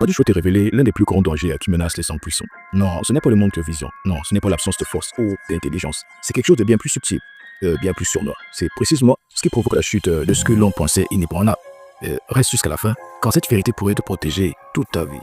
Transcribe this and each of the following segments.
Aujourd'hui, je souhaite te révéler l'un des plus grands dangers qui menacent les hommes puissants. Non, ce n'est pas le manque de vision. Non, ce n'est pas l'absence de force ou d'intelligence. C'est quelque chose de bien plus subtil, bien plus sournois. C'est précisément ce qui provoque la chute de ce que l'on pensait inébranlable. Reste jusqu'à la fin, quand cette vérité pourrait te protéger toute ta vie.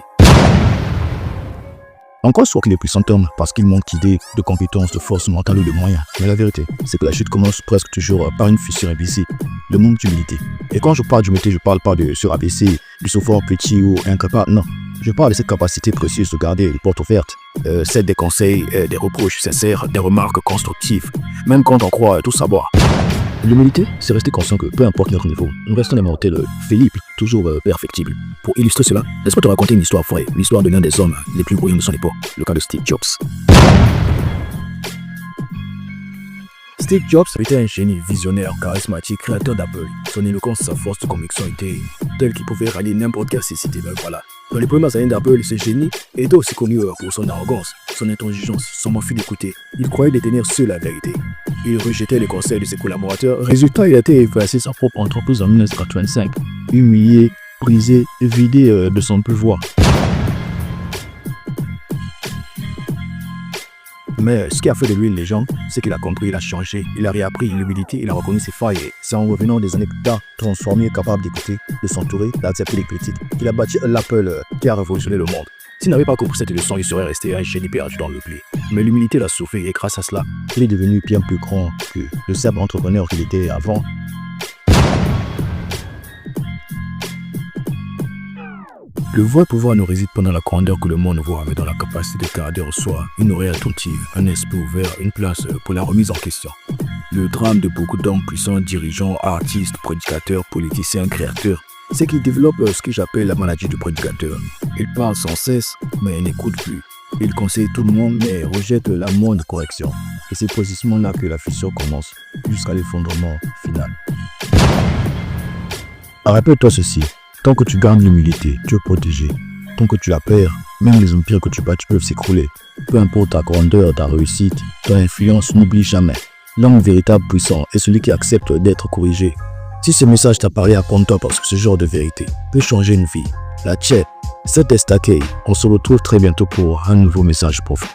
Encore soit qu'il est puissant homme parce qu'il manque d'idées, de compétences, de force mentale ou de moyens. Mais la vérité, c'est que la chute commence presque toujours par une fissure invisible, le manque d'humilité. Et quand je parle d'humilité, je parle pas de se rabaisser, du se fort petit ou incapable, non. Je parle de cette capacité précieuse de garder les portes ouvertes, celle des conseils, des reproches sincères, des remarques constructives, même quand on croit tout savoir. L'humilité, c'est rester conscient que peu importe notre niveau, nous restons des mortels faibles, toujours perfectibles. Pour illustrer cela, laisse-moi te raconter une histoire vraie, l'histoire de l'un des hommes les plus brillants de son époque, le cas de Steve Jobs. Steve Jobs était un génie visionnaire, charismatique, créateur d'Apple. Son éloquence, sa force de conviction était telle qu'il pouvait rallier n'importe quelle société. Ben voilà. Dans les premières années d'Apple, ce génie était aussi connu pour son arrogance, son intransigeance, son refus d'écouter. Il croyait détenir seul la vérité. Il rejetait les conseils de ses collaborateurs. Résultat, il a été effacé sa propre entreprise en 1985. Humilié, brisé, vidé de son pouvoir. Mais ce qui a fait de lui une légende, c'est qu'il a compris, il a changé, il a réappris l'humilité, il a reconnu ses failles. Et c'est en revenant des années plus tard, transformé, capable d'écouter, de s'entourer, d'accepter les critiques, qu'il a bâti l'Apple qui a révolutionné le monde. S'il n'avait pas compris cette leçon, il serait resté un génie perdu dans le blé. Mais l'humilité l'a sauvé et grâce à cela, il est devenu bien plus grand que le simple entrepreneur qu'il était avant. Le vrai pouvoir ne réside pas dans la grandeur que le monde voit, mais dans la capacité de garder en soi une oreille attentive, un esprit ouvert, une place pour la remise en question. Le drame de beaucoup d'hommes puissants, dirigeants, artistes, prédicateurs, politiciens, créateurs, c'est qu'ils développent ce que j'appelle la maladie du prédicateur. Ils parlent sans cesse, mais ils n'écoutent plus. Ils conseillent tout le monde, mais rejettent la moindre correction. Et c'est précisément là que la fissure commence, jusqu'à l'effondrement final. Rappelle-toi ceci. Tant que tu gardes l'humilité, tu es protégé. Tant que tu la perds, même les empires que tu bâtis peuvent s'écrouler. Peu importe ta grandeur, ta réussite, ton influence, n'oublie jamais. L'homme véritable puissant est celui qui accepte d'être corrigé. Si ce message t'apparaît, apprends-toi parce que ce genre de vérité peut changer une vie. La tienne, c'est Destaqué. On se retrouve très bientôt pour un nouveau message profond.